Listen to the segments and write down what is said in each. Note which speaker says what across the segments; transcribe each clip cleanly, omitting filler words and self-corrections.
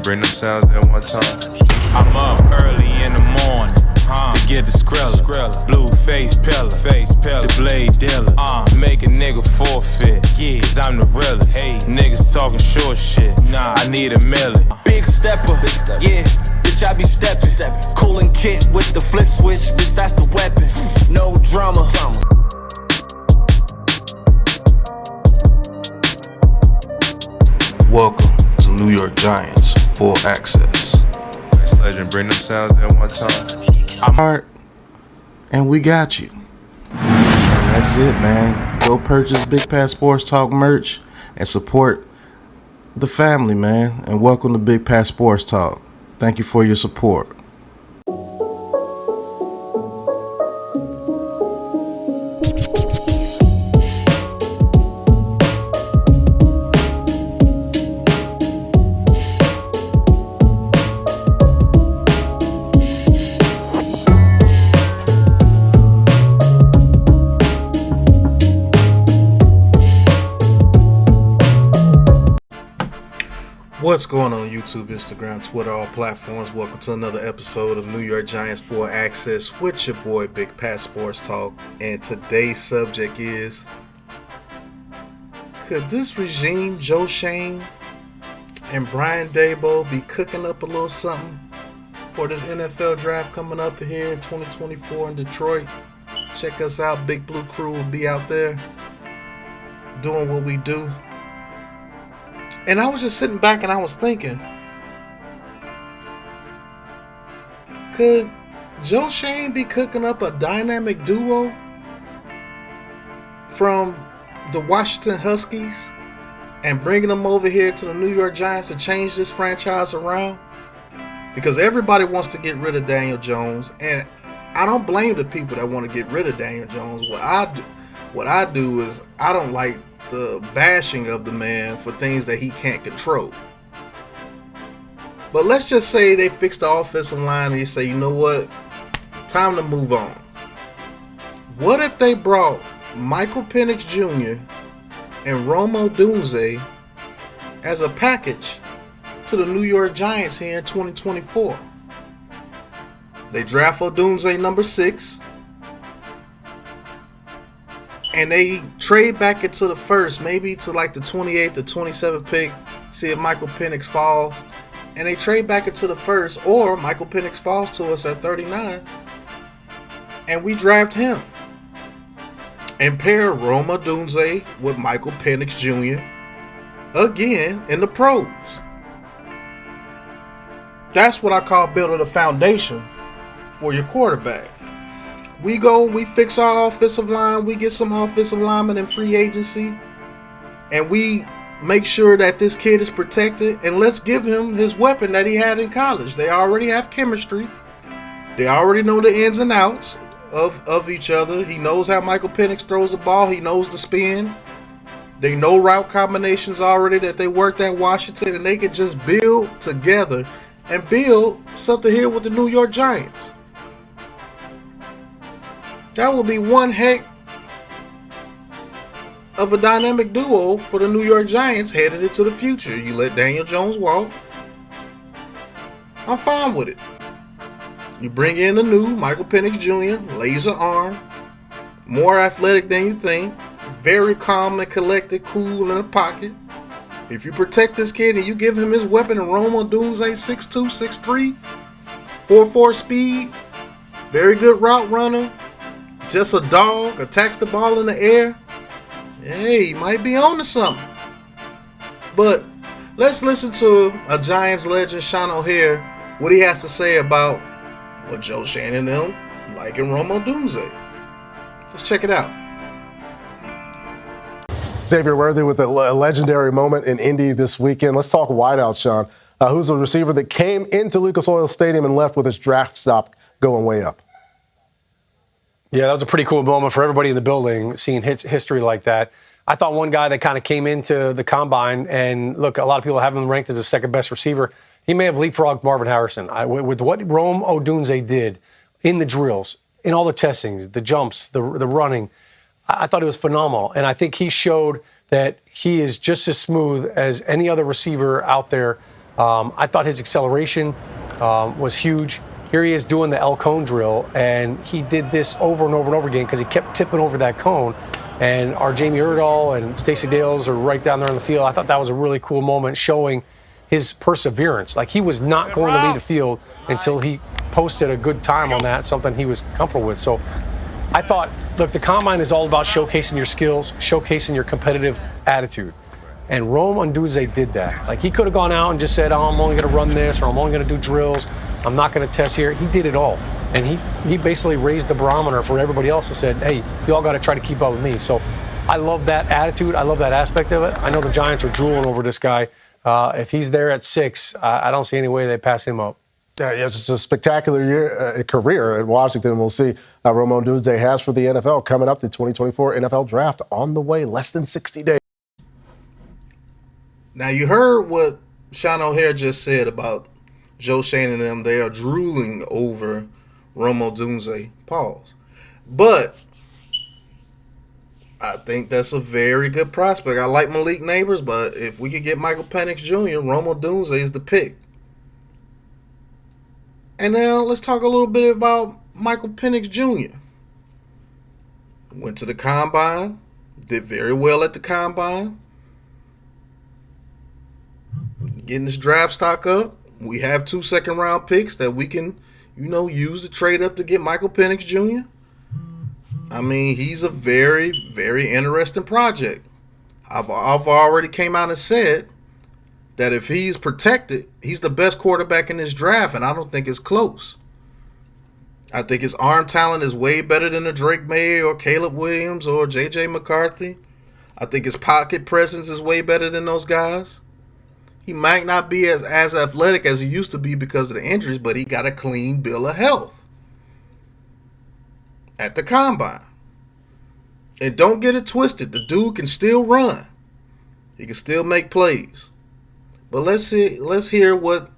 Speaker 1: bring them sounds at one time.
Speaker 2: I'm up early in the morning, to get the skrilla. Blue face pillar, the blade dealer. Make a nigga forfeit, cause I'm the realest. Niggas talking short shit, I need a million.
Speaker 3: Big stepper, yeah, bitch I be steppin'. Coolin' kit with the flip switch, bitch that's the weapon. No drama.
Speaker 4: Welcome to New York Giants Full Access.
Speaker 1: This legend bring them sounds at one time.
Speaker 4: I'm hard, and we got you. And that's it, man. Go purchase Big Pat Sports Talk merch and support the family, man. And welcome to Big Pat Sports Talk. Thank you for your support. What's going on YouTube, Instagram, Twitter, all platforms? Welcome to another episode of New York Giants Full Access with your boy Big Pat Sports Talk. And today's subject is, could this regime, Joe Schoen and Brian Daboll, be cooking up a little something for this NFL draft coming up here in 2024 in Detroit? Check us out. Big Blue Crew will be out there doing what we do. And I was just sitting back and I was thinking, could Joe Schoen be cooking up a dynamic duo from the Washington Huskies and bringing them over here to the New York Giants to change this franchise around? Because everybody wants to get rid of Daniel Jones, and I don't blame the people that want to get rid of Daniel Jones. What I do is I don't like the bashing of the man for things that he can't control. But let's just say they fix the offensive line and they say, you know what, time to move on. What if they brought Michael Penix Jr. and Odunze as a package to the New York Giants here in 2024? They draft Odunze number 6. And they trade back into the first, maybe to like the 28th or 27th pick, see if Michael Penix falls. And they trade back into the first, or Michael Penix falls to us at 39, and we draft him. And pair Odunze with Michael Penix Jr. again in the pros. That's what I call building a foundation for your quarterback. We go, we fix our offensive line, we get some offensive linemen in free agency, and we make sure that this kid is protected, and let's give him his weapon that he had in college. They already have chemistry. They already know the ins and outs of each other. He knows how Michael Penix throws the ball. He knows the spin. They know route combinations already that they worked at Washington, and they could just build together and build something here with the New York Giants. That would be one heck of a dynamic duo for the New York Giants headed into the future. You let Daniel Jones walk, I'm fine with it. You bring in a new Michael Penix Jr., laser arm, more athletic than you think, very calm and collected, cool in the pocket. If you protect this kid and you give him his weapon in Odunze, 6'2", 6'3", 4.4 speed, very good route runner, just a dog, attacks the ball in the air, hey, you might be on to something. But let's listen to a Giants legend, Sean O'Hare, what he has to say about what Joe Schoen and them like in Odunze. Let's check it out.
Speaker 5: Xavier Worthy with a legendary moment in Indy this weekend. Let's talk wideout, Sean, who's a receiver that came into Lucas Oil Stadium and left with his draft stock going way up.
Speaker 6: Yeah, that was a pretty cool moment for everybody in the building, seeing history like that. I thought one guy that kind of came into the combine, and look, a lot of people have him ranked as the second best receiver. He may have leapfrogged Marvin Harrison. With what Rome Odunze did in the drills, in all the testings, the jumps, the running, I thought it was phenomenal. And I think he showed that he is just as smooth as any other receiver out there I thought his acceleration was huge. Here he is doing the El Cone drill, and he did this over and over and over again because he kept tipping over that cone. And our Jamie Erdahl and Stacey Dales are right down there on the field. I thought that was a really cool moment showing his perseverance. Like, he was not going to lead the field until he posted a good time on that, something he was comfortable with. So I thought, look, the Combine is all about showcasing your skills, showcasing your competitive attitude. And Rome Odunze did that. Like, he could have gone out and just said, oh, I'm only going to run this, or I'm only going to do drills. I'm not going to test here. He did it all. And he basically raised the barometer for everybody else and said, hey, you all got to try to keep up with me. So I love that attitude. I love that aspect of it. I know the Giants are drooling over this guy. If he's there at 6, I don't see any way they pass him up.
Speaker 5: Yeah, it's just a spectacular career at Washington. We'll see how Rome Odunze has for the NFL coming up. The 2024 NFL Draft on the way, less than 60 days.
Speaker 4: Now, you heard what Sean O'Hare just said about Joe Shane and them. They are drooling over Rome Odunze. Pause. But I think that's a very good prospect. I like Malik Neighbors, but if we could get Michael Penix Jr., Rome Odunze is the pick. And now let's talk a little bit about Michael Penix Jr. Went to the Combine, did very well at the Combine. Getting his draft stock up. We have 2 second-round picks that we can, use to trade up to get Michael Penix Jr. I mean, he's a very, very interesting project. I've already came out and said that if he's protected, he's the best quarterback in this draft, and I don't think it's close. I think his arm talent is way better than a Drake May or Caleb Williams or J.J. McCarthy. I think his pocket presence is way better than those guys. He might not be as athletic as he used to be because of the injuries, but he got a clean bill of health at the Combine. And don't get it twisted. The dude can still run. He can still make plays. But let's hear what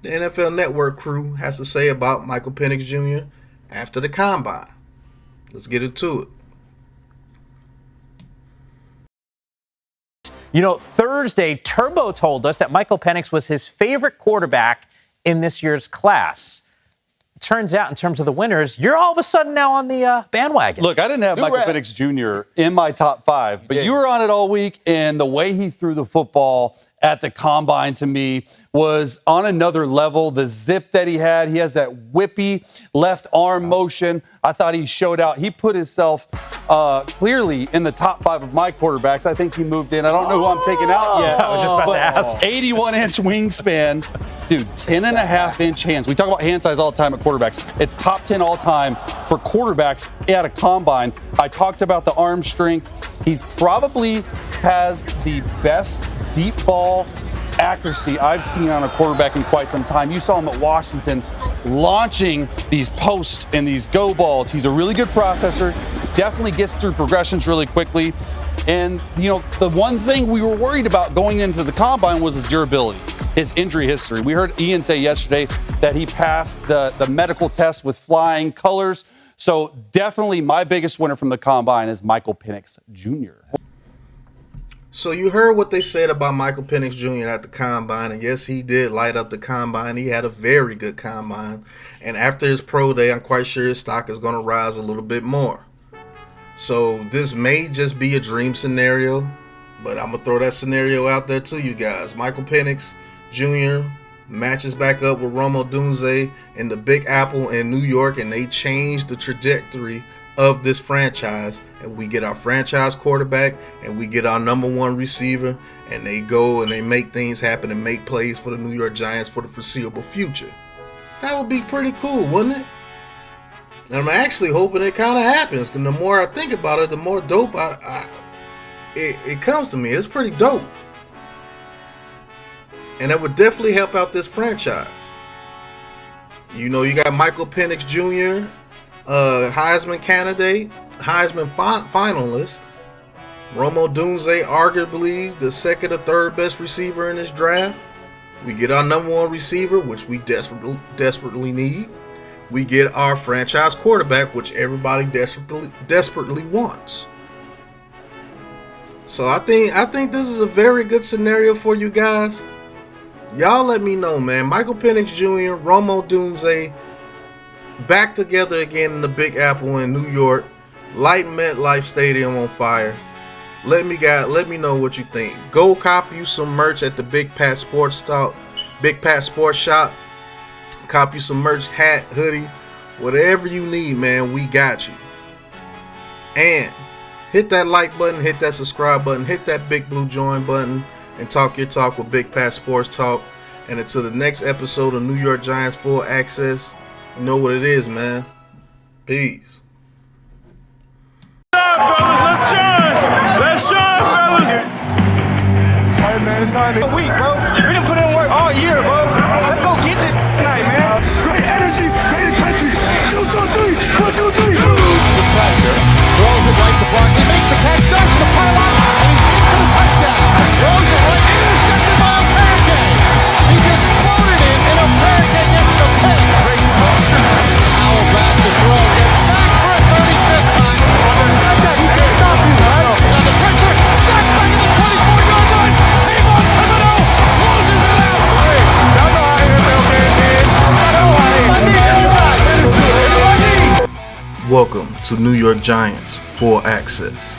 Speaker 4: the NFL Network crew has to say about Michael Penix Jr. after the Combine. Let's get into it.
Speaker 7: Thursday, Turbo told us that Michael Penix was his favorite quarterback in this year's class. Turns out, in terms of the winners, you're all of a sudden now on the bandwagon.
Speaker 8: Look, I didn't have Michael Penix Jr. in my top 5, but you were on it all week, and the way he threw the football at the Combine to me was on another level. The zip that he has that whippy left arm motion. I thought he showed out. He put himself clearly in the top 5 of my quarterbacks. I think he moved in. I don't know who I'm taking out yet.
Speaker 7: I was just about to ask.
Speaker 8: 81-inch wingspan. Dude, 10.5-inch hands. We talk about hand size all the time at quarterbacks. It's top 10 all time for quarterbacks at a Combine. I talked about the arm strength. He probably has the best deep ball accuracy I've seen on a quarterback in quite some time. You saw him at Washington launching these posts and these go balls. He's a really good processor, definitely gets through progressions really quickly. And, the one thing we were worried about going into the Combine was his durability, his injury history. We heard Ian say yesterday that he passed the medical test with flying colors. So definitely my biggest winner from the Combine is Michael Penix Jr.
Speaker 4: So you heard what they said about Michael Penix Jr. at the Combine, and yes, he did light up the Combine. He had a very good Combine, and after his pro day, I'm quite sure his stock is going to rise a little bit more. So this may just be a dream scenario, but I'm going to throw that scenario out there to you guys. Michael Penix Jr. matches back up with Rome Odunze in the Big Apple in New York, and they change the trajectory of this franchise, and we get our franchise quarterback and we get our number 1 receiver, and they go and they make things happen and make plays for the New York Giants for the foreseeable future. That would be pretty cool, wouldn't it? And I'm actually hoping it kind of happens, because the more I think about it, the more dope it comes to me. It's pretty dope, and that would definitely help out this franchise. You got Michael Penix Jr., Heisman candidate, Heisman finalist. Rome Odunze, arguably the second or third best receiver in this draft. We get our number 1 receiver, which we desperately need. We get our franchise quarterback, which everybody desperately wants. So I think this is a very good scenario for you guys. Y'all let me know, man. Michael Penix Jr., Odunze, back together again in the Big Apple in New York. Light MetLife Stadium on fire. Let me know what you think. Go cop you some merch at the BigPatssportsTalk, Big Pat Sports Shop. Cop you some merch, hat, hoodie, whatever you need, man. We got you. And hit that like button, hit that subscribe button, hit that big blue join button, and talk your talk with Big Pat Sports Talk. And until the next episode of New York Giants Full Access, you know what it is, man. Peace.
Speaker 2: Let's shine! Let's shine, fellas!
Speaker 9: Hey, man, it's time to week, bro. We done put in work all year, bro. Let's go get this night, man. Great energy, great intensity. 2, 2, 3. 1, 2, 3. The pressure. Throws it right to Barkley. Makes the catch. Starts the pylon. And he's in for the touchdown. Throws it right. Intercepted by a pancake. He just floated it, and a pancake gets the pick. Great touch. Powell back to throw. Gets sacked for a 35th time. He can't stop you, right? Under pressure. Sacked back at the 24-yard line. Kayvon Thibodeau closes it out. Hey, that's how NFL game is. I need you guys. It's what I need.
Speaker 4: Welcome to New York Giants Full Access.